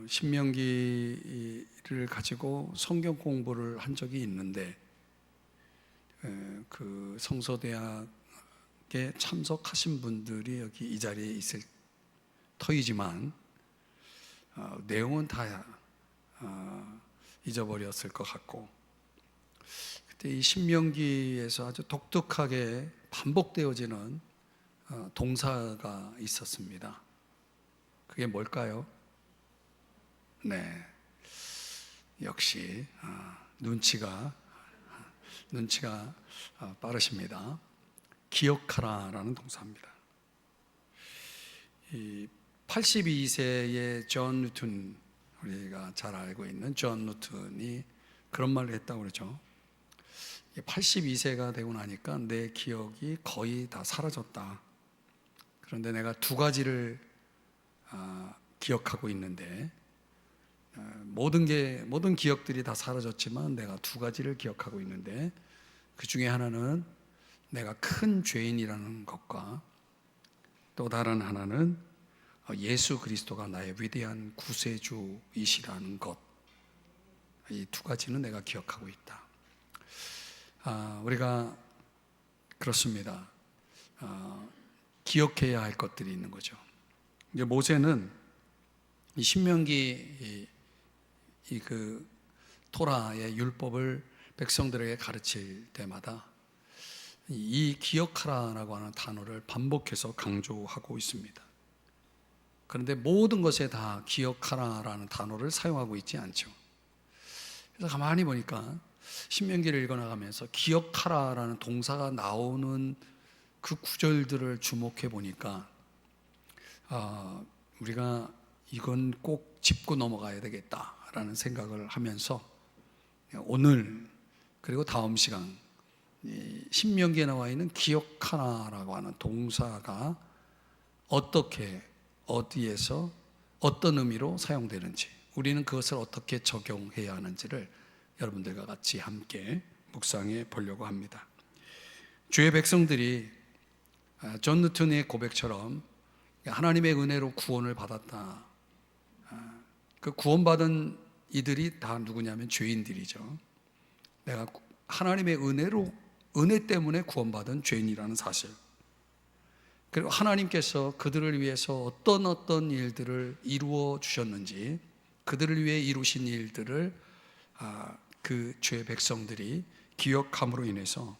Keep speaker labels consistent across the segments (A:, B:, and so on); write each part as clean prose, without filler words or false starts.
A: 신명기를 가지고 성경 공부를 한 적이 있는데 그 성서대학에 참석하신 분들이 여기 이 자리에 있을 터이지만 내용은 다 잊어버렸을 것 같고, 그때 이 신명기에서 아주 독특하게 반복되어지는 동사가 있었습니다. 그게 뭘까요? 네, 역시 눈치가 빠르십니다. 기억하라라는 동사입니다. 이 82세의 존 뉴턴, 우리가 잘 알고 있는 존 뉴턴이 그런 말을 했다고 그러죠. 82세가 되고 나니까 내 기억이 거의 다 사라졌다. 그런데 내가 두 가지를 기억하고 있는데, 모든 기억들이 다 사라졌지만 내가 두 가지를 기억하고 있는데, 그 중에 하나는 내가 큰 죄인이라는 것과 또 다른 하나는 예수 그리스도가 나의 위대한 구세주이시라는 것, 이 두 가지는 내가 기억하고 있다. 우리가 그렇습니다. 기억해야 할 것들이 있는 거죠. 이제 모세는 이 신명기 그 토라의 율법을 백성들에게 가르칠 때마다 이 기억하라라고 하는 단어를 반복해서 강조하고 있습니다. 그런데 모든 것에 다 기억하라라는 단어를 사용하고 있지 않죠. 그래서 가만히 보니까 신명기를 읽어나가면서 기억하라라는 동사가 나오는 그 구절들을 주목해 보니까 우리가 이건 꼭 짚고 넘어가야 되겠다라는 생각을 하면서 오늘 그리고 다음 시간 신명기에 나와 있는 기억하라라고 하는 동사가 어떻게, 어디에서, 어떤 의미로 사용되는지, 우리는 그것을 어떻게 적용해야 하는지를 여러분들과 같이 함께 묵상해 보려고 합니다. 주의 백성들이 존 뉴턴의 고백처럼 하나님의 은혜로 구원을 받았다. 그 구원받은 이들이 다 누구냐면 죄인들이죠. 내가 하나님의 은혜 때문에 구원받은 죄인이라는 사실, 그리고 하나님께서 그들을 위해서 어떤 일들을 이루어 주셨는지, 그들을 위해 이루신 일들을 그 주의 백성들이 기억함으로 인해서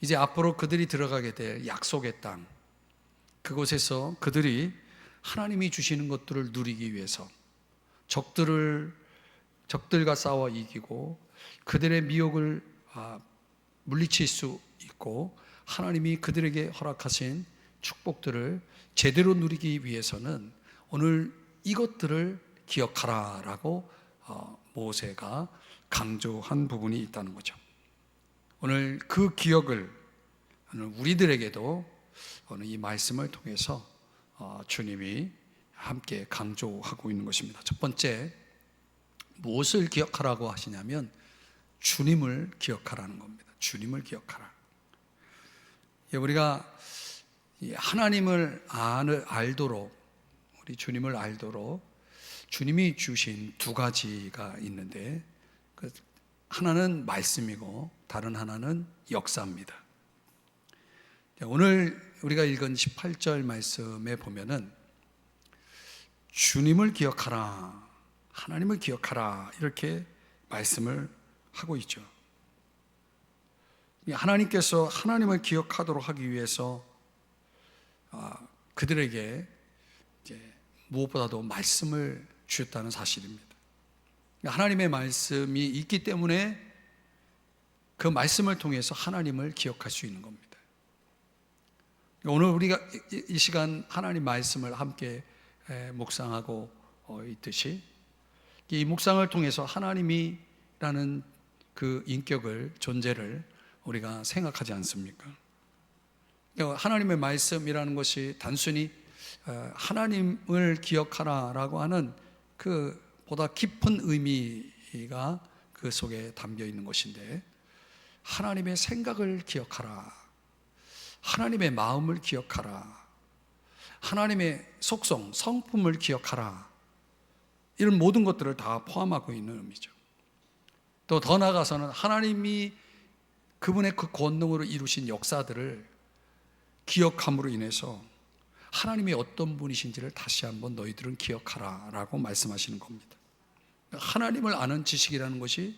A: 이제 앞으로 그들이 들어가게 될 약속의 땅, 그곳에서 그들이 하나님이 주시는 것들을 누리기 위해서 적들과 싸워 이기고 그들의 미혹을 물리칠 수 있고 하나님이 그들에게 허락하신 축복들을 제대로 누리기 위해서는 오늘 이것들을 기억하라라고 모세가 강조한 부분이 있다는 거죠. 오늘 그 기억을 오늘 우리들에게도 오늘 이 말씀을 통해서 주님이 함께 강조하고 있는 것입니다. 첫 번째, 무엇을 기억하라고 하시냐면 주님을 기억하라는 겁니다. 주님을 기억하라. 우리가 하나님을 알도록, 우리 주님을 알도록 주님이 주신 두 가지가 있는데, 하나는 말씀이고 다른 하나는 역사입니다. 오늘 우리가 읽은 18절 말씀에 보면은 주님을 기억하라, 하나님을 기억하라, 이렇게 말씀을 하고 있죠. 하나님께서 하나님을 기억하도록 하기 위해서 그들에게 이제 무엇보다도 말씀을 주셨다는 사실입니다. 하나님의 말씀이 있기 때문에 그 말씀을 통해서 하나님을 기억할 수 있는 겁니다. 오늘 우리가 이 시간 하나님 말씀을 함께 묵상하고 있듯이 이 묵상을 통해서 하나님이라는 그 인격을, 존재를 우리가 생각하지 않습니까? 하나님의 말씀이라는 것이 단순히 하나님을 기억하라라고 하는 그 보다 깊은 의미가 그 속에 담겨 있는 것인데, 하나님의 생각을 기억하라, 하나님의 마음을 기억하라, 하나님의 속성, 성품을 기억하라, 이런 모든 것들을 다 포함하고 있는 의미죠. 또 더 나아가서는 하나님이 그분의 그 권능으로 이루신 역사들을 기억함으로 인해서 하나님이 어떤 분이신지를 다시 한번 너희들은 기억하라 라고 말씀하시는 겁니다. 하나님을 아는 지식이라는 것이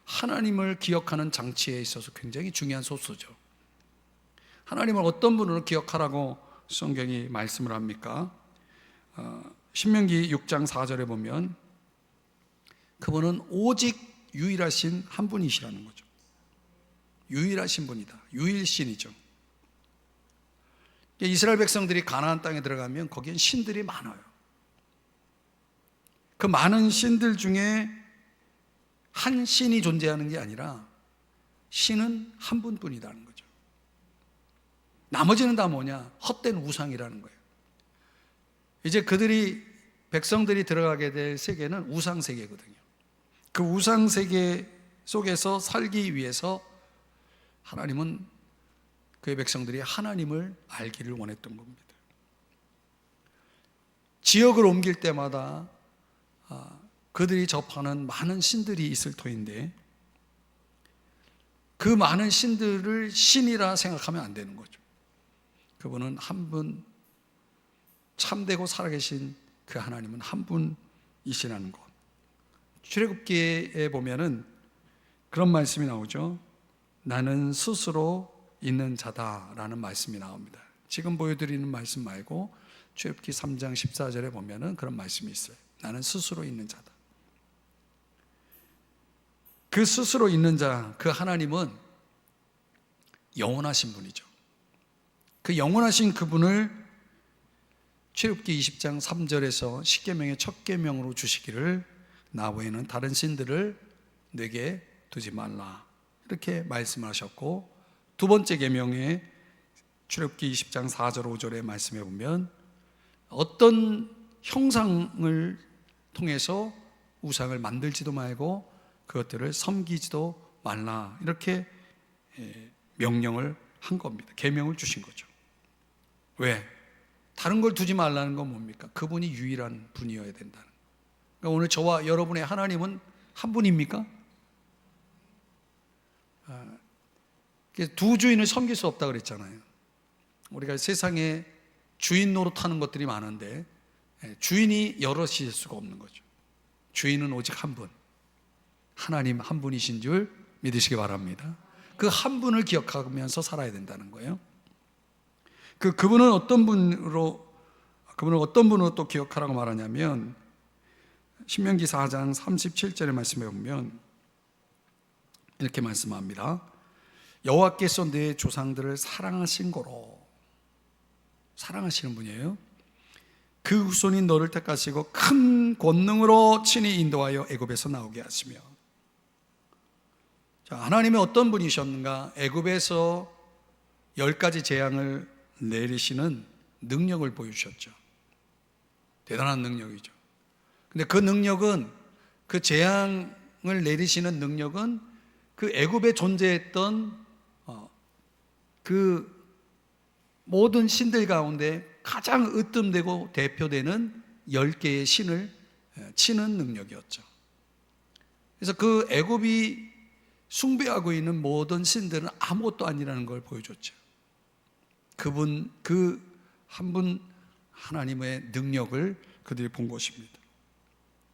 A: 하나님을 기억하는 장치에 있어서 굉장히 중요한 소스죠. 하나님을 어떤 분으로 기억하라고 성경이 말씀을 합니까? 신명기 6장 4절에 보면 그분은 오직 유일하신 한 분이시라는 거죠. 유일하신 분이다. 유일신이죠. 이스라엘 백성들이 가나안 땅에 들어가면 거기엔 신들이 많아요. 그 많은 신들 중에 한 신이 존재하는 게 아니라 신은 한 분뿐이라는 거죠. 나머지는 다 뭐냐? 헛된 우상이라는 거예요. 이제 백성들이 들어가게 될 세계는 우상 세계거든요. 그 우상 세계 속에서 살기 위해서 하나님은 그의 백성들이 하나님을 알기를 원했던 겁니다. 지역을 옮길 때마다 그들이 접하는 많은 신들이 있을 터인데 그 많은 신들을 신이라 생각하면 안 되는 거죠. 그분은 한 분, 참되고 살아계신 그 하나님은 한 분이시라는 것. 출애굽기에 보면은 그런 말씀이 나오죠. 나는 스스로 있는 자다라는 말씀이 나옵니다. 지금 보여드리는 말씀 말고 출애굽기 3장 14절에 보면은 그런 말씀이 있어요. 나는 스스로 있는 자다. 그 스스로 있는 자, 그 하나님은 영원하신 분이죠. 그 영원하신 그분을 출애굽기 20장 3절에서 십계명의 첫 계명으로 주시기를 나 외에는 다른 신들을 내게 두지 말라 이렇게 말씀하셨고, 두 번째 계명에 출애굽기 20장 4절 5절에 말씀해 보면 어떤 형상을 통해서 우상을 만들지도 말고 그것들을 섬기지도 말라 이렇게 명령을 한 겁니다. 계명을 주신 거죠. 왜? 다른 걸 두지 말라는 건 뭡니까? 그분이 유일한 분이어야 된다는. 그러니까 오늘 저와 여러분의 하나님은 한 분입니까? 두 주인을 섬길 수 없다고 그랬잖아요. 우리가 세상에 주인 노릇하는 것들이 많은데 주인이 여럿일 수가 없는 거죠. 주인은 오직 한 분, 하나님 한 분이신 줄 믿으시기 바랍니다. 그 한 분을 기억하면서 살아야 된다는 거예요. 그분을 어떤 분으로 또 기억하라고 말하냐면 신명기 4장 37절의 말씀에 보면 이렇게 말씀합니다. 여호와께서 내 조상들을 사랑하신 거로, 사랑하시는 분이에요. 그 후손인 너를 택하시고 큰 권능으로 친히 인도하여 애굽에서 나오게 하시며. 자, 하나님이 어떤 분이셨는가? 애굽에서 10가지 재앙을 내리시는 능력을 보여주셨죠. 대단한 능력이죠. 근데 그 능력은, 그 재앙을 내리시는 능력은 그 애굽에 존재했던 그 모든 신들 가운데 가장 으뜸되고 대표되는 10개의 신을 치는 능력이었죠. 그래서 그 애굽이 숭배하고 있는 모든 신들은 아무것도 아니라는 걸 보여줬죠. 그분, 그 한 분 하나님의 능력을 그들이 본 것입니다.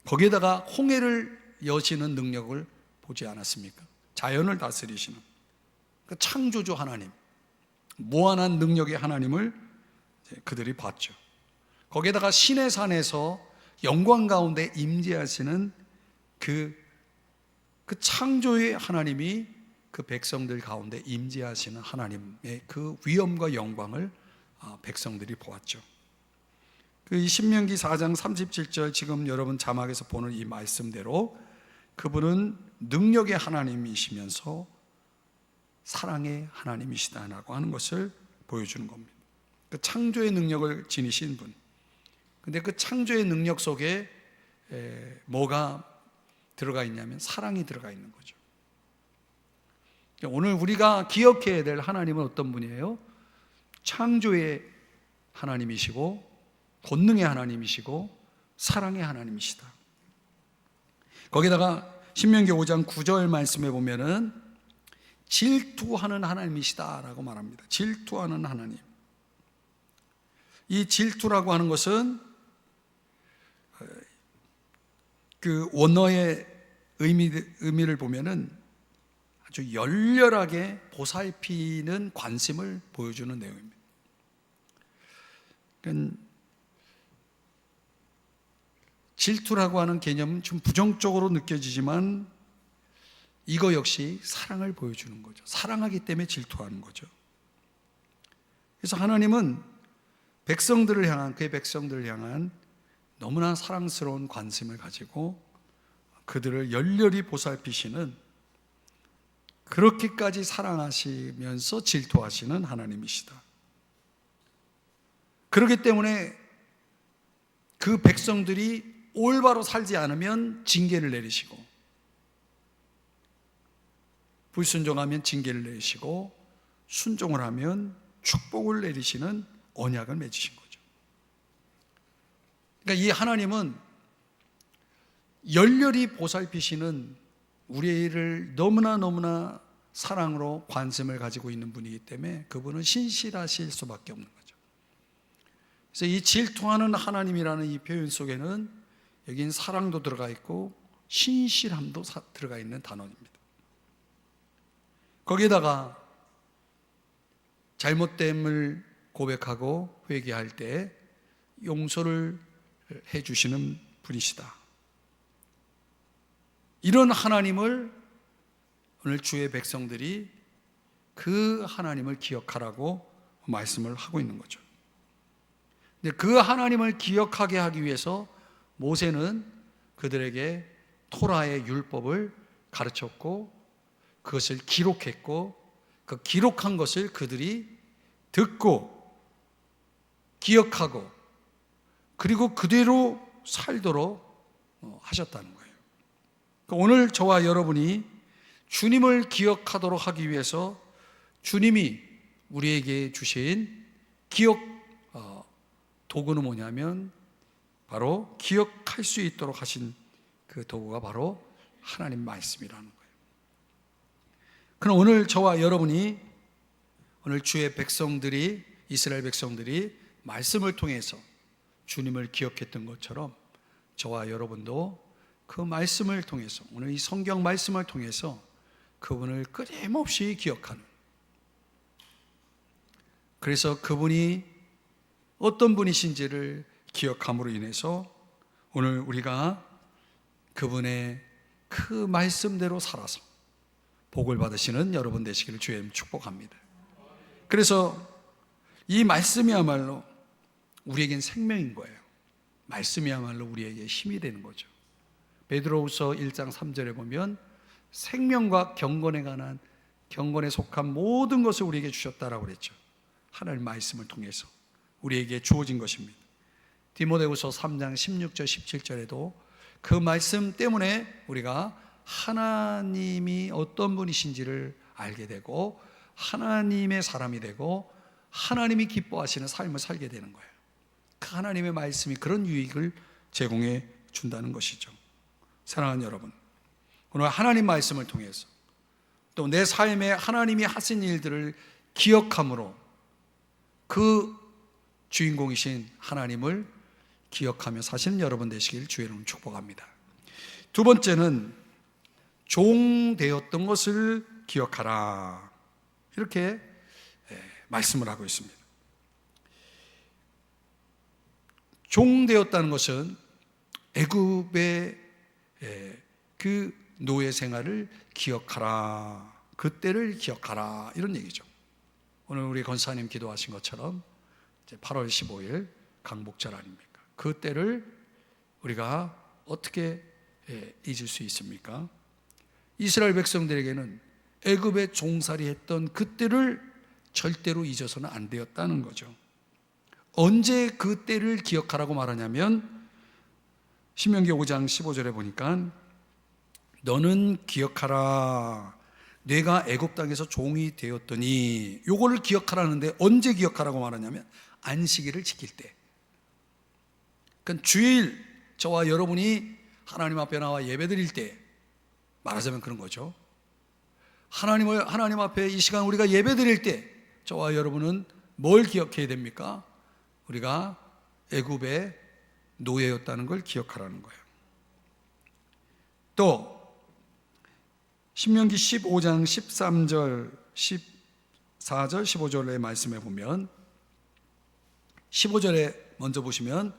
A: 거기에다가 홍해를 여시는 능력을 보지 않았습니까? 자연을 다스리시는 그 창조주 하나님, 무한한 능력의 하나님을 그들이 봤죠. 거기에다가 신의 산에서 영광 가운데 임재하시는 그 창조의 하나님이 그 백성들 가운데 임재하시는 하나님의 그 위엄과 영광을 백성들이 보았죠. 그 신명기 4장 37절 지금 여러분 자막에서 보는 이 말씀대로 그분은 능력의 하나님이시면서 사랑의 하나님이시다라고 하는 것을 보여주는 겁니다. 그 창조의 능력을 지니신 분. 근데 그 창조의 능력 속에 뭐가 들어가 있냐면 사랑이 들어가 있는 거죠. 오늘 우리가 기억해야 될 하나님은 어떤 분이에요? 창조의 하나님이시고 권능의 하나님이시고 사랑의 하나님이시다. 거기다가 신명기 5장 9절 말씀에 보면은 질투하는 하나님이시다라고 말합니다. 질투하는 하나님. 이 질투라고 하는 것은 그 원어의 의미를 보면은 아주 열렬하게 보살피는 관심을 보여주는 내용입니다. 그러니까 질투라고 하는 개념은 좀 부정적으로 느껴지지만 이거 역시 사랑을 보여주는 거죠. 사랑하기 때문에 질투하는 거죠. 그래서 하나님은 백성들을 향한, 그의 백성들을 향한 너무나 사랑스러운 관심을 가지고 그들을 열렬히 보살피시는, 그렇게까지 사랑하시면서 질투하시는 하나님이시다. 그렇기 때문에 그 백성들이 올바로 살지 않으면 징계를 내리시고, 불순종하면 징계를 내리시고, 순종을 하면 축복을 내리시는 언약을 맺으신 거죠. 그러니까 이 하나님은 열렬히 보살피시는, 우리를 너무나 사랑으로 관심을 가지고 있는 분이기 때문에 그분은 신실하실 수밖에 없는 거죠. 그래서 이 질투하는 하나님이라는 이 표현 속에는 여긴 사랑도 들어가 있고 신실함도 들어가 있는 단어입니다. 거기에다가 잘못됨을 고백하고 회개할 때 용서를 해주시는 분이시다. 이런 하나님을 오늘 주의 백성들이 그 하나님을 기억하라고 말씀을 하고 있는 거죠. 근데 그 하나님을 기억하게 하기 위해서 모세는 그들에게 토라의 율법을 가르쳤고 그것을 기록했고, 그 기록한 것을 그들이 듣고 기억하고 그리고 그대로 살도록 하셨다는 거예요. 오늘 저와 여러분이 주님을 기억하도록 하기 위해서 주님이 우리에게 주신 기억 도구는 뭐냐면 바로 기억할 수 있도록 하신 그 도구가 바로 하나님 말씀이라는 거예요. 그럼 오늘 저와 여러분이, 오늘 주의 백성들이, 이스라엘 백성들이 말씀을 통해서 주님을 기억했던 것처럼 저와 여러분도 그 말씀을 통해서, 오늘 이 성경 말씀을 통해서 그분을 끊임없이 기억하는, 그래서 그분이 어떤 분이신지를 기억함으로 인해서 오늘 우리가 그분의 그 말씀대로 살아서 복을 받으시는 여러분 되시기를 주의 축복합니다. 그래서 이 말씀이야말로 우리에겐 생명인 거예요. 말씀이야말로 우리에게 힘이 되는 거죠. 베드로후서 1장 3절에 보면 생명과 경건에 관한, 경건에 속한 모든 것을 우리에게 주셨다라고 그랬죠. 하나님 말씀을 통해서 우리에게 주어진 것입니다. 디모데후서 3장 16절 17절에도 그 말씀 때문에 우리가 하나님이 어떤 분이신지를 알게 되고 하나님의 사람이 되고 하나님이 기뻐하시는 삶을 살게 되는 거예요. 그 하나님의 말씀이 그런 유익을 제공해 준다는 것이죠. 사랑하는 여러분, 오늘 하나님 말씀을 통해서 또 내 삶에 하나님이 하신 일들을 기억함으로 그 주인공이신 하나님을 기억하며 사시는 여러분 되시길 주의 이름으로 축복합니다. 두 번째는 종 되었던 것을 기억하라, 이렇게 말씀을 하고 있습니다. 종 되었다는 것은 애굽의 그 노예 생활을 기억하라, 그때를 기억하라, 이런 얘기죠. 오늘 우리 권사님 기도하신 것처럼 8월 15일 강복절 아닙니까? 그때를 우리가 어떻게 잊을 수 있습니까? 이스라엘 백성들에게는 애굽에 종살이 했던 그때를 절대로 잊어서는 안 되었다는 거죠. 언제 그때를 기억하라고 말하냐면 신명기 5장 15절에 보니까 너는 기억하라, 내가 애굽 땅에서 종이 되었더니, 요거를 기억하라는데 언제 기억하라고 말하냐면 안식일을 지킬 때. 그러니까 주일 저와 여러분이 하나님 앞에 나와 예배드릴 때, 말하자면 그런 거죠. 하나님 앞에 이 시간 우리가 예배드릴 때 저와 여러분은 뭘 기억해야 됩니까? 우리가 애굽의 노예였다는 걸 기억하라는 거예요. 또 신명기 15장 13절 14절 15절의 말씀에 보면, 15절에 먼저 보시면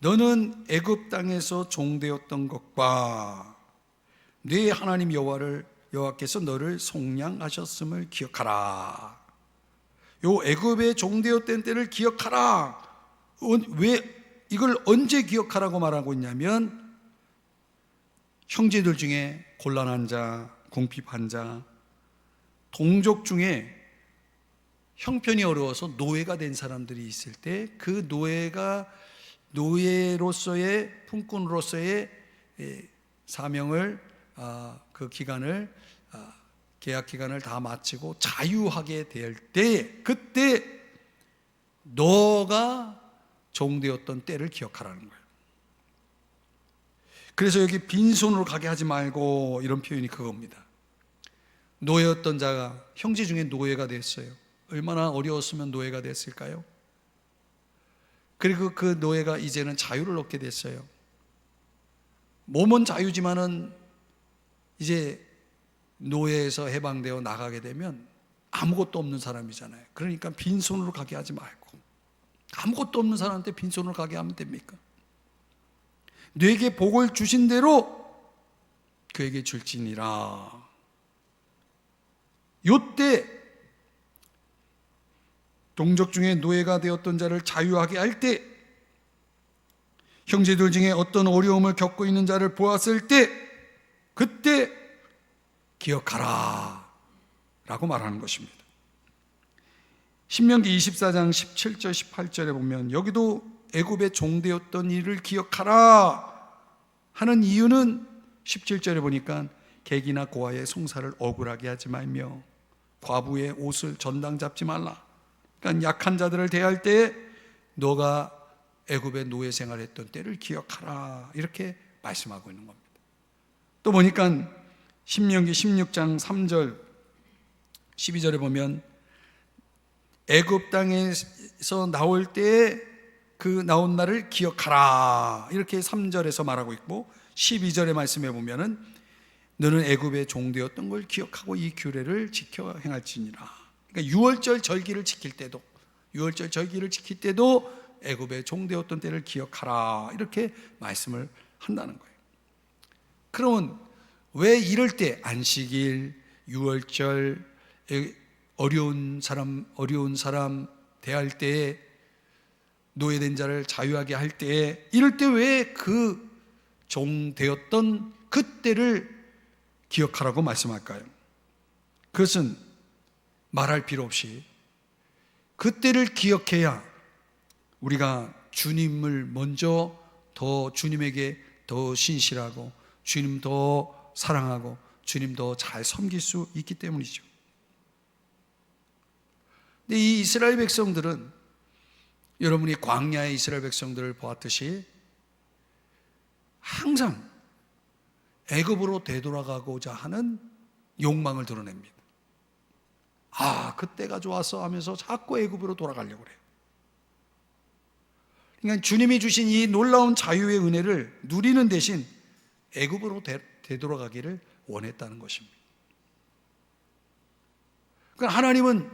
A: 너는 애굽 땅에서 종되었던 것과 네 하나님 여호와께서 너를 속량하셨음을 기억하라. 요 애굽의 종되었던 때를 기억하라. 왜 이걸 언제 기억하라고 말하고 있냐면, 형제들 중에 곤란한 자, 궁핍한 자, 동족 중에 형편이 어려워서 노예가 된 사람들이 있을 때 그 노예로서의 품꾼으로서의 사명을, 그 기간을, 계약 기간을 다 마치고 자유하게 될 때, 그때 너가 종되었던 때를 기억하라는 거예요. 그래서 여기 빈손으로 가게 하지 말고, 이런 표현이 그겁니다. 노예였던 자가 형제 중에 노예가 됐어요. 얼마나 어려웠으면 노예가 됐을까요? 그리고 그 노예가 이제는 자유를 얻게 됐어요. 몸은 자유지만은 이제 노예에서 해방되어 나가게 되면 아무것도 없는 사람이잖아요. 그러니까 빈손으로 가게 하지 말고, 아무것도 없는 사람한테 빈손으로 가게 하면 됩니까? 네게 복을 주신 대로 그에게 줄지니라. 요때 동족 중에 노예가 되었던 자를 자유하게 할 때, 형제들 중에 어떤 어려움을 겪고 있는 자를 보았을 때, 그때 기억하라 라고 말하는 것입니다. 신명기 24장 17절 18절에 보면, 여기도 애굽의 종되었던 일을 기억하라 하는 이유는 17절에 보니까 객이나 고아의 송사를 억울하게 하지 말며 과부의 옷을 전당 잡지 말라. 그러니까 약한 자들을 대할 때 너가 애굽의 노예 생활했던 때를 기억하라, 이렇게 말씀하고 있는 겁니다. 또 보니까 신명기 16장 3절 12절에 보면 애굽 땅에서 나올 때 그 나온 날을 기억하라, 이렇게 3절에서 말하고 있고, 12절의 말씀에 보면은 너는 애굽의 종되었던 걸 기억하고 이 규례를 지켜 행할지니라. 그러니까 유월절 절기를 지킬 때도, 애굽의 종되었던 때를 기억하라, 이렇게 말씀을 한다는 거예요. 그러면 왜 이럴 때 안식일, 유월절, 어려운 사람 대할 때에, 노예된 자를 자유하게 할 때에, 이럴 때 왜 그 종되었던 그때를 기억하라고 말씀할까요? 그것은 말할 필요 없이 그때를 기억해야 우리가 주님을 먼저 주님에게 더 신실하고, 주님 더 사랑하고, 주님 더 잘 섬길 수 있기 때문이죠. 근데 이 이스라엘 백성들은, 여러분이 광야의 이스라엘 백성들을 보았듯이 항상 애굽으로 되돌아가고자 하는 욕망을 드러냅니다. 그때가 좋았어 하면서 자꾸 애굽으로 돌아가려고 그래요. 그러니까 주님이 주신 이 놀라운 자유의 은혜를 누리는 대신 애굽으로 되돌아가기를 원했다는 것입니다. 그러니까 하나님은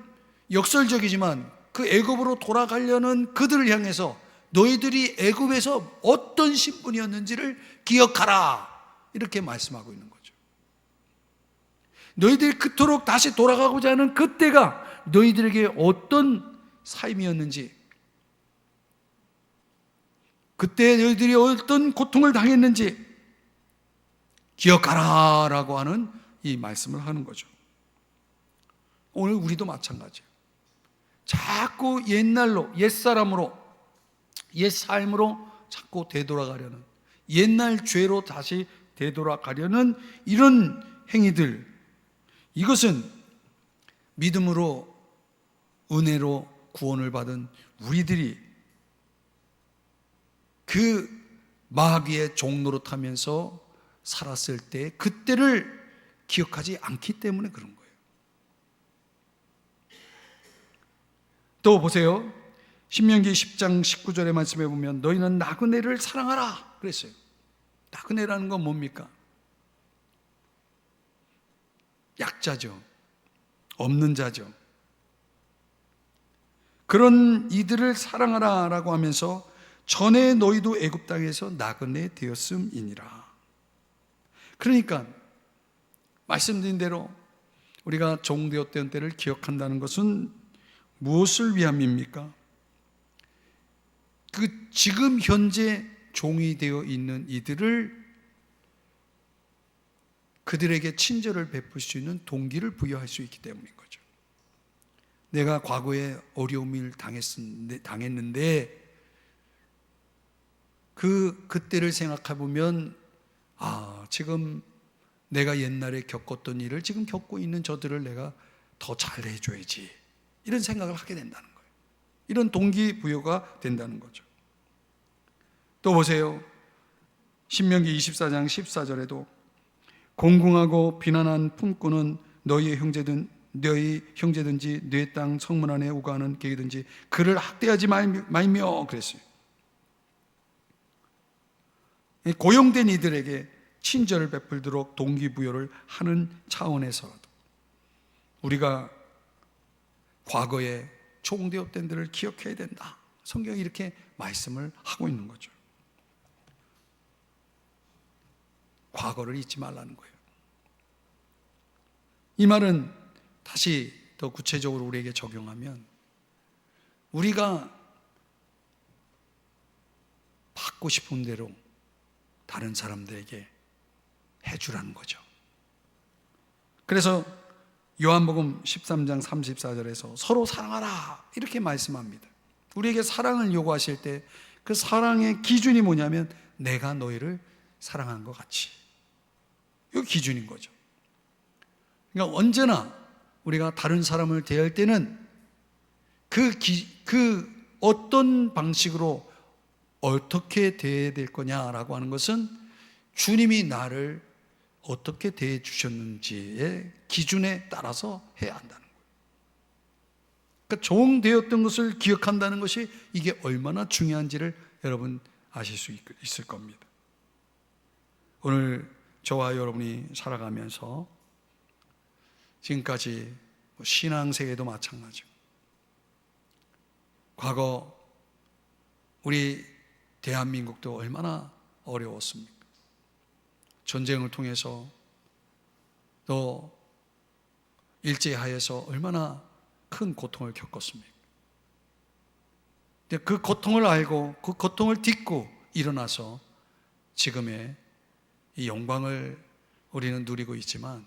A: 역설적이지만 그 애굽으로 돌아가려는 그들을 향해서 너희들이 애굽에서 어떤 신분이었는지를 기억하라, 이렇게 말씀하고 있는 거죠. 너희들이 그토록 다시 돌아가고자 하는 그때가 너희들에게 어떤 삶이었는지, 그때 너희들이 어떤 고통을 당했는지 기억하라 라고 하는 이 말씀을 하는 거죠. 오늘 우리도 마찬가지예요. 자꾸 옛날로, 옛사람으로, 옛삶으로 자꾸 되돌아가려는, 옛날 죄로 다시 되돌아가려는 이런 행위들, 이것은 믿음으로, 은혜로 구원을 받은 우리들이 그 마귀의 종 노릇하면서 살았을 때 그때를 기억하지 않기 때문에 그런 거예요. 또 보세요. 신명기 10장 19절의 말씀에 보면 너희는 나그네를 사랑하라 그랬어요. 나그네라는 건 뭡니까? 약자죠. 없는 자죠. 그런 이들을 사랑하라 라고 하면서 전에 너희도 애굽 땅에서 나그네 되었음이니라. 그러니까 말씀드린 대로 우리가 종되었던 때를 기억한다는 것은 무엇을 위함입니까? 그 지금 현재 종이 되어 있는 이들을 그들에게 친절을 베풀 수 있는 동기를 부여할 수 있기 때문인 거죠. 내가 과거에 어려움을 당했는데 그때를 생각해 보면 지금 내가 옛날에 겪었던 일을 지금 겪고 있는 저들을 내가 더 잘해줘야지, 이런 생각을 하게 된다는 거예요. 이런 동기부여가 된다는 거죠. 또 보세요. 신명기 24장 14절에도 공궁하고 비난한 품꾼은 너희 형제든지 내 땅 성문 안에 우거하는 개이든지 그를 학대하지 말며 그랬어요. 고용된 이들에게 친절을 베풀도록 동기부여를 하는 차원에서라도 우리가 과거에 종되었던 데를 기억해야 된다. 성경이 이렇게 말씀을 하고 있는 거죠. 과거를 잊지 말라는 거예요. 이 말은 다시 더 구체적으로 우리에게 적용하면 우리가 받고 싶은 대로 다른 사람들에게 해주라는 거죠. 그래서 요한복음 13장 34절에서 서로 사랑하라 이렇게 말씀합니다. 우리에게 사랑을 요구하실 때 그 사랑의 기준이 뭐냐면 내가 너희를 사랑한 것 같이, 이거 기준인 거죠. 그러니까 언제나 우리가 다른 사람을 대할 때는 그 어떤 방식으로 어떻게 대해야 될 거냐라고 하는 것은 주님이 나를 어떻게 대해 주셨는지의 기준에 따라서 해야 한다는 거예요. 그러니까 종되었던 것을 기억한다는 것이 이게 얼마나 중요한지를 여러분 아실 수 있을 겁니다. 오늘 저와 여러분이 살아가면서 지금까지 신앙생애도 마찬가지고 과거 우리 대한민국도 얼마나 어려웠습니까? 전쟁을 통해서 또 일제하에서 얼마나 큰 고통을 겪었습니까? 근데 그 고통을 알고 그 고통을 딛고 일어나서 지금의 이 영광을 우리는 누리고 있지만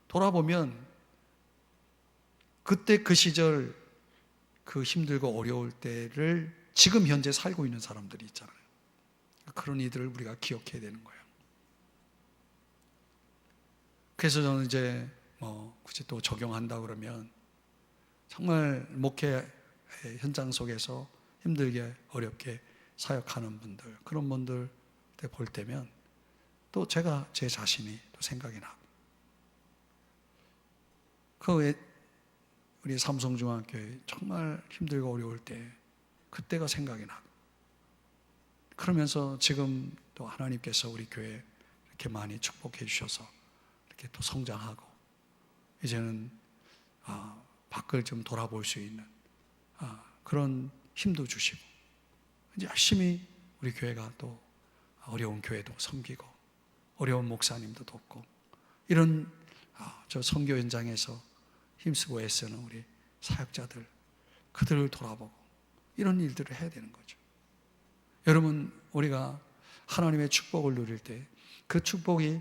A: 돌아보면 그때 그 시절 그 힘들고 어려울 때를 지금 현재 살고 있는 사람들이 있잖아요. 그런 이들을 우리가 기억해야 되는 거예요. 그래서 저는 이제 굳이 또 적용한다 그러면 정말 목회 현장 속에서 힘들게 어렵게 사역하는 분들, 그런 분들 볼 때면 또 제가 제 자신이 또 생각이 나고 우리 삼성중앙교회 정말 힘들고 어려울 때 그때가 생각이 나고 그러면서 지금 또 하나님께서 우리 교회 이렇게 많이 축복해 주셔서 이렇게 또 성장하고 이제는 밖을 좀 돌아볼 수 있는 그런 힘도 주시고 이제 열심히 우리 교회가 또 어려운 교회도 섬기고 어려운 목사님도 돕고 이런 저 선교 현장에서 힘쓰고 애쓰는 우리 사역자들 그들을 돌아보고 이런 일들을 해야 되는 거죠. 여러분, 우리가 하나님의 축복을 누릴 때 그 축복이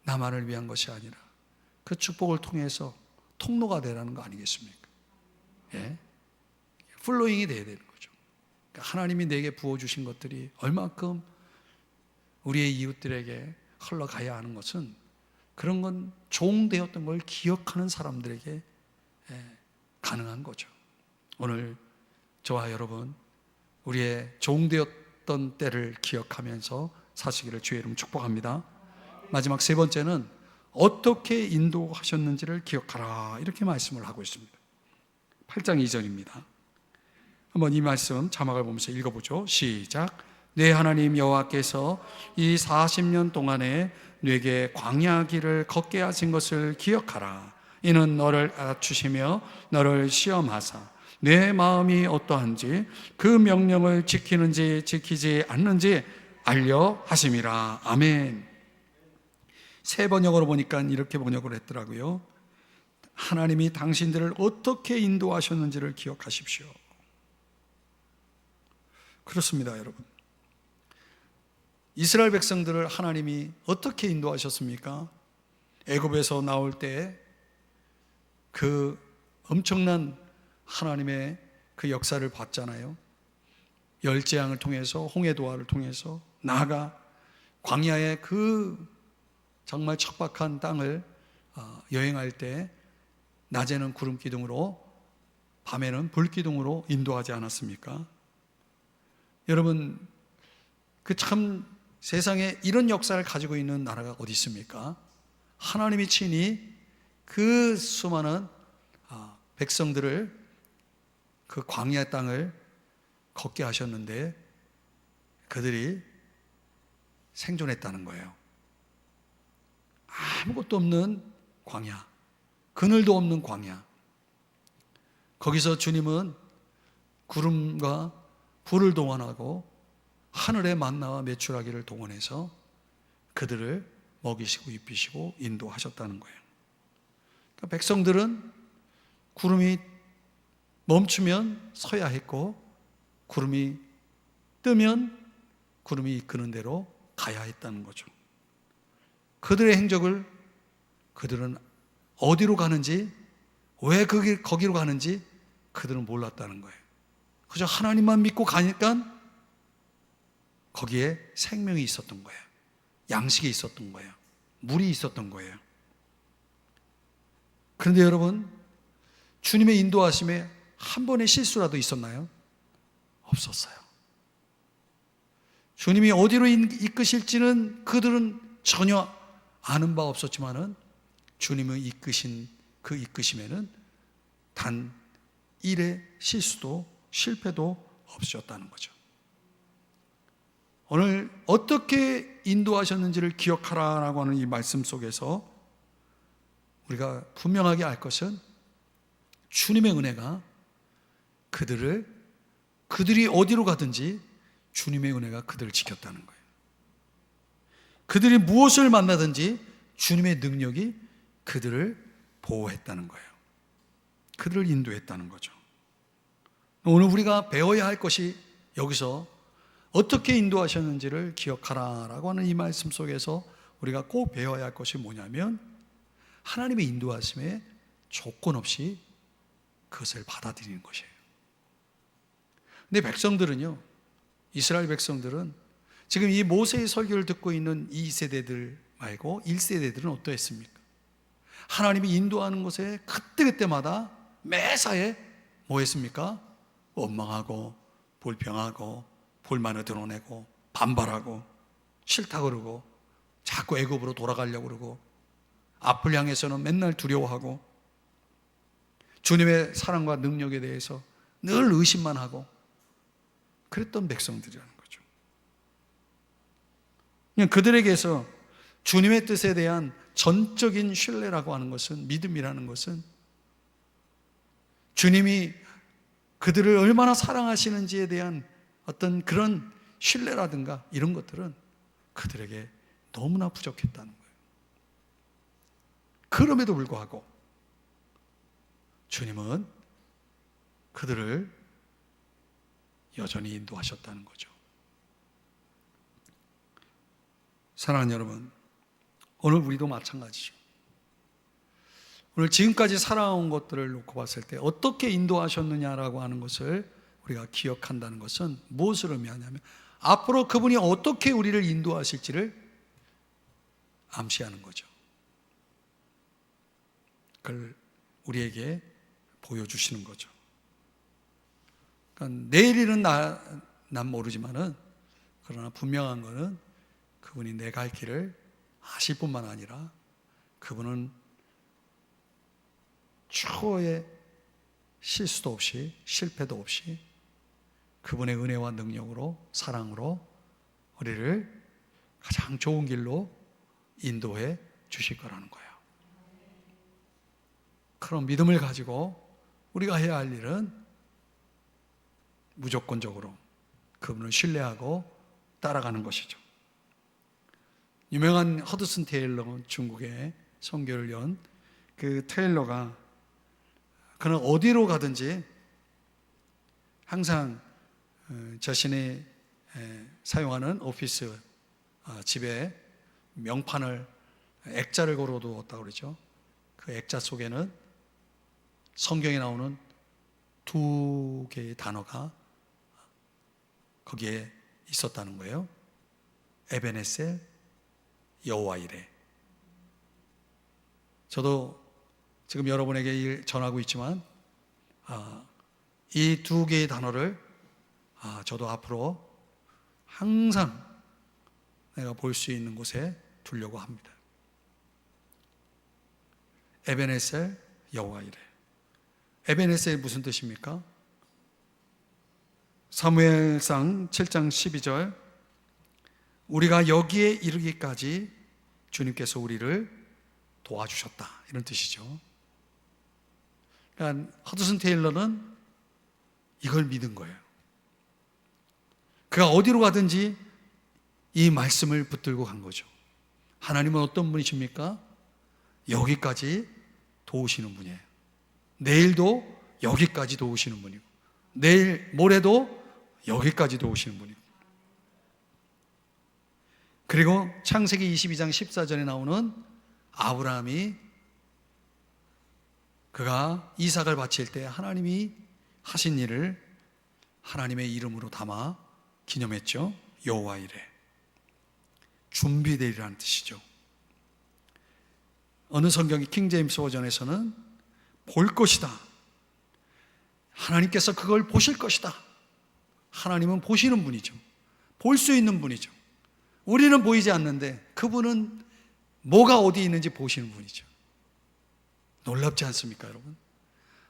A: 나만을 위한 것이 아니라 그 축복을 통해서 통로가 되라는 거 아니겠습니까? 예? 플로잉이 돼야 되는 거죠. 그러니까 하나님이 내게 부어주신 것들이 얼마큼 우리의 이웃들에게 흘러가야 하는 것은 그런 건 종되었던 걸 기억하는 사람들에게 가능한 거죠. 오늘 저와 여러분 우리의 종되었던 인도했던 때를 기억하면서 사시기를 주의 이름 축복합니다. 마지막 세 번째는 어떻게 인도하셨는지를 기억하라, 이렇게 말씀을 하고 있습니다. 8장 2절입니다. 한번 이 말씀 자막을 보면서 읽어보죠. 시작. 내 하나님 여호와께서 이 40년 동안에 네게 광야 길을 걷게 하신 것을 기억하라. 이는 너를 낮추시며 너를 시험하사 내 마음이 어떠한지 그 명령을 지키는지 지키지 않는지 알려 하심이라. 아멘. 새 번역으로 보니까 이렇게 번역을 했더라고요. 하나님이 당신들을 어떻게 인도하셨는지를 기억하십시오. 그렇습니다, 여러분. 이스라엘 백성들을 하나님이 어떻게 인도하셨습니까? 애굽에서 나올 때 그 엄청난 하나님의 그 역사를 봤잖아요. 열재앙을 통해서, 홍해도화를 통해서, 나아가 광야의 그 정말 척박한 땅을 여행할 때 낮에는 구름 기둥으로, 밤에는 불 기둥으로 인도하지 않았습니까? 여러분, 그 참 세상에 이런 역사를 가지고 있는 나라가 어디 있습니까? 하나님이 친히 그 수많은 백성들을 그 광야 땅을 걷게 하셨는데 그들이 생존했다는 거예요. 아무것도 없는 광야, 그늘도 없는 광야. 거기서 주님은 구름과 불을 동원하고 하늘의 만나와 메추라기를 동원해서 그들을 먹이시고 입히시고 인도하셨다는 거예요. 그러니까 백성들은 구름이 멈추면 서야 했고, 구름이 뜨면 구름이 이끄는 대로 가야 했다는 거죠. 그들의 행적을 그들은 어디로 가는지, 왜 거기로 가는지 그들은 몰랐다는 거예요. 그저 하나님만 믿고 가니까 거기에 생명이 있었던 거예요. 양식이 있었던 거예요. 물이 있었던 거예요. 그런데 여러분, 주님의 인도하심에 한 번의 실수라도 있었나요? 없었어요. 주님이 어디로 이끄실지는 그들은 전혀 아는 바 없었지만은 주님의 이끄신 그 이끄심에는 단 1의 실수도 실패도 없으셨다는 거죠. 오늘 어떻게 인도하셨는지를 기억하라라고 하는 이 말씀 속에서 우리가 분명하게 알 것은 주님의 은혜가 그들이 어디로 가든지 주님의 은혜가 그들을 지켰다는 거예요. 그들이 무엇을 만나든지 주님의 능력이 그들을 보호했다는 거예요. 그들을 인도했다는 거죠. 오늘 우리가 배워야 할 것이 여기서 어떻게 인도하셨는지를 기억하라라고 하는 이 말씀 속에서 우리가 꼭 배워야 할 것이 뭐냐면 하나님의 인도하심에 조건 없이 그것을 받아들이는 것이에요. 근데 백성들은요, 이스라엘 백성들은 지금 이 모세의 설교를 듣고 있는 2세대들 말고 1세대들은 어떠했습니까? 하나님이 인도하는 곳에 그때그때마다 매사에 뭐 했습니까? 원망하고 불평하고 불만을 드러내고 반발하고 싫다 그러고 자꾸 애굽으로 돌아가려고 그러고 앞을 향해서는 맨날 두려워하고 주님의 사랑과 능력에 대해서 늘 의심만 하고 그랬던 백성들이라는 거죠. 그냥 그들에게서 주님의 뜻에 대한 전적인 신뢰라고 하는 것은, 믿음이라는 것은 주님이 그들을 얼마나 사랑하시는지에 대한 어떤 그런 신뢰라든가 이런 것들은 그들에게 너무나 부족했다는 거예요. 그럼에도 불구하고 주님은 그들을 여전히 인도하셨다는 거죠. 사랑하는 여러분, 오늘 우리도 마찬가지죠. 오늘 지금까지 살아온 것들을 놓고 봤을 때 어떻게 인도하셨느냐라고 하는 것을 우리가 기억한다는 것은 무엇을 의미하냐면 앞으로 그분이 어떻게 우리를 인도하실지를 암시하는 거죠. 그걸 우리에게 보여주시는 거죠. 그러니까 내일 일은 난 모르지만은 그러나 분명한 것은 그분이 내 갈 길을 아실 뿐만 아니라 그분은 초의 실수도 없이 실패도 없이 그분의 은혜와 능력으로 사랑으로 우리를 가장 좋은 길로 인도해 주실 거라는 거예요. 그런 믿음을 가지고 우리가 해야 할 일은 무조건적으로 그분을 신뢰하고 따라가는 것이죠. 유명한 허드슨 테일러, 중국의 선교를 연 그 테일러가 그는 어디로 가든지 항상 자신이 사용하는 오피스 집에 명판을 액자를 걸어두었다고 그러죠. 그 액자 속에는 성경에 나오는 2개의 단어가 거기에 있었다는 거예요. 에베네셀, 여호와 이레. 저도 지금 여러분에게 전하고 있지만 이 2개의 단어를 저도 앞으로 항상 내가 볼 수 있는 곳에 두려고 합니다. 에베네셀, 여호와 이레. 에베네셀이 무슨 뜻입니까? 사무엘상 7장 12절, 우리가 여기에 이르기까지 주님께서 우리를 도와주셨다, 이런 뜻이죠. 그러니까 허드슨 테일러는 이걸 믿은 거예요. 그가 어디로 가든지 이 말씀을 붙들고 간 거죠. 하나님은 어떤 분이십니까? 여기까지 도우시는 분이에요. 내일도 여기까지 도우시는 분이고, 내일 모레도 여기까지 도우시는 분이고, 그리고 창세기 22장 14절에 나오는 아브라함이 그가 이삭을 바칠 때 하나님이 하신 일을 하나님의 이름으로 담아 기념했죠. 여호와 이레, 준비되리라는 뜻이죠. 어느 성경이 킹제임스 버전에서는 볼 것이다, 하나님께서 그걸 보실 것이다. 하나님은 보시는 분이죠. 볼 수 있는 분이죠. 우리는 보이지 않는데 그분은 뭐가 어디 있는지 보시는 분이죠. 놀랍지 않습니까, 여러분?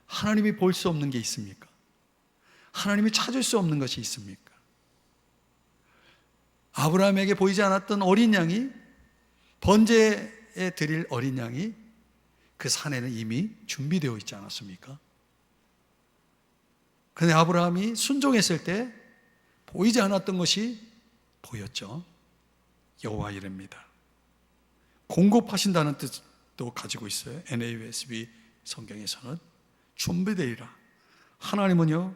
A: 하나님이 볼 수 없는 게 있습니까? 하나님이 찾을 수 없는 것이 있습니까? 아브라함에게 보이지 않았던 어린 양이, 번제에 드릴 어린 양이 그 산에는 이미 준비되어 있지 않았습니까? 그런데 아브라함이 순종했을 때 보이지 않았던 것이 보였죠. 여호와 이레입니다. 공급하신다는 뜻도 가지고 있어요. NASB 성경에서는 준비되리라. 하나님은요,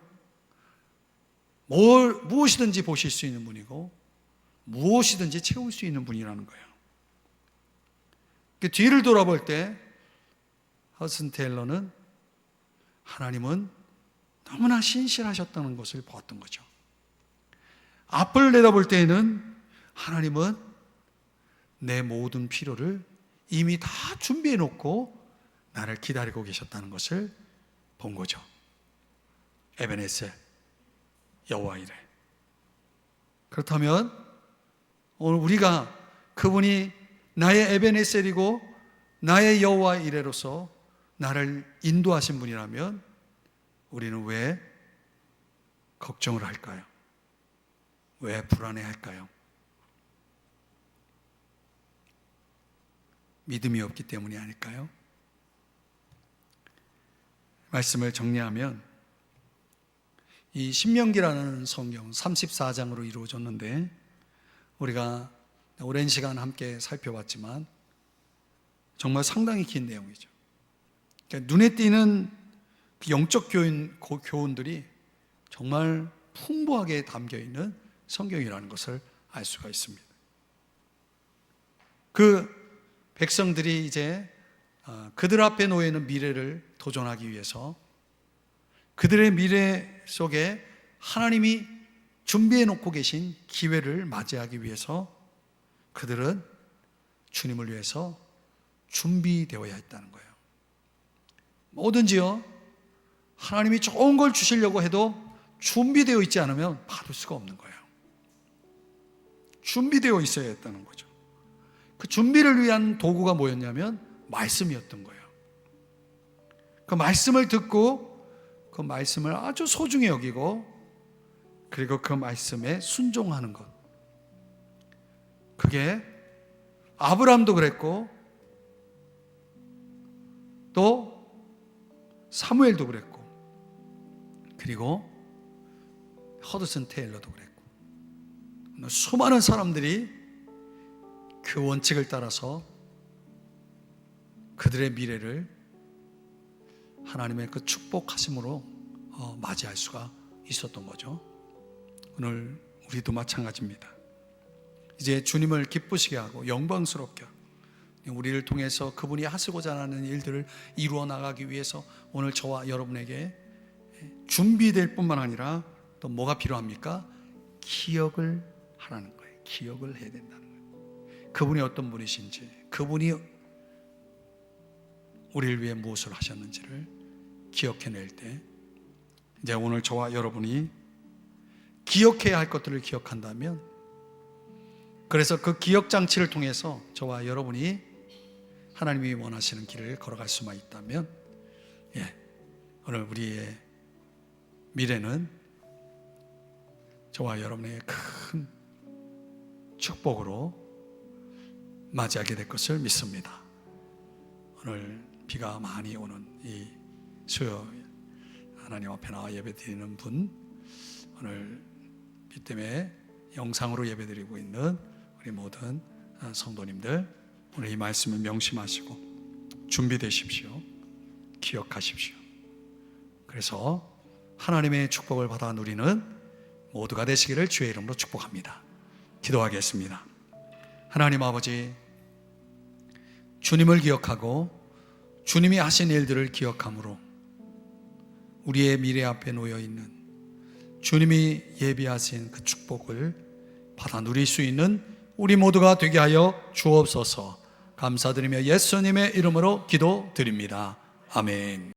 A: 무엇이든지 보실 수 있는 분이고 무엇이든지 채울 수 있는 분이라는 거예요. 그 뒤를 돌아볼 때 허슨 테일러는 하나님은 너무나 신실하셨다는 것을 보았던 거죠. 앞을 내다볼 때에는 하나님은 내 모든 필요를 이미 다 준비해 놓고 나를 기다리고 계셨다는 것을 본 거죠. 에베네셀, 여호와 이레. 그렇다면 오늘 우리가 그분이 나의 에베네셀이고 나의 여호와 이레로서 나를 인도하신 분이라면 우리는 왜 걱정을 할까요? 왜 불안해할까요? 믿음이 없기 때문이 아닐까요? 말씀을 정리하면 이 신명기라는 성경 34장으로 이루어졌는데 우리가 오랜 시간 함께 살펴봤지만 정말 상당히 긴 내용이죠. 그러니까 눈에 띄는 그 영적 교훈들이 정말 풍부하게 담겨 있는 성경이라는 것을 알 수가 있습니다. 그 백성들이 이제 그들 앞에 놓여 있는 미래를 도전하기 위해서 그들의 미래 속에 하나님이 준비해 놓고 계신 기회를 맞이하기 위해서 그들은 주님을 위해서 준비되어야 했다는 거예요. 뭐든지요, 하나님이 좋은 걸 주시려고 해도 준비되어 있지 않으면 받을 수가 없는 거예요. 준비되어 있어야 했다는 거죠. 그 준비를 위한 도구가 뭐였냐면 말씀이었던 거예요. 그 말씀을 듣고 그 말씀을 아주 소중히 여기고 그리고 그 말씀에 순종하는 것. 그게 아브라함도 그랬고 또 사무엘도 그랬고 그리고 허드슨 테일러도 그랬고 수많은 사람들이 그 원칙을 따라서 그들의 미래를 하나님의 그 축복하심으로 맞이할 수가 있었던 거죠. 오늘 우리도 마찬가지입니다. 이제 주님을 기쁘시게 하고 영광스럽게 하고 우리를 통해서 그분이 하시고자 하는 일들을 이루어 나가기 위해서 오늘 저와 여러분에게 준비될 뿐만 아니라 또 뭐가 필요합니까? 기억을 하라는 거예요. 기억을 해야 된다는 거예요. 그분이 어떤 분이신지, 그분이 우리를 위해 무엇을 하셨는지를 기억해낼 때 이제 오늘 저와 여러분이 기억해야 할 것들을 기억한다면, 그래서 그 기억 장치를 통해서 저와 여러분이 하나님이 원하시는 길을 걸어갈 수만 있다면, 오늘 우리의 미래는 저와 여러분의 큰 축복으로 맞이하게 될 것을 믿습니다. 오늘 비가 많이 오는 이 수요일 하나님 앞에 나와 예배드리는 분, 오늘 비 때문에 영상으로 예배드리고 있는 우리 모든 성도님들, 오늘 이 말씀을 명심하시고 준비되십시오. 기억하십시오. 그래서 하나님의 축복을 받아 누리는 모두가 되시기를 주의 이름으로 축복합니다. 기도하겠습니다. 하나님 아버지, 주님을 기억하고 주님이 하신 일들을 기억함으로 우리의 미래 앞에 놓여있는 주님이 예비하신 그 축복을 받아 누릴 수 있는 우리 모두가 되게 하여 주옵소서. 감사드리며 예수님의 이름으로 기도드립니다. 아멘.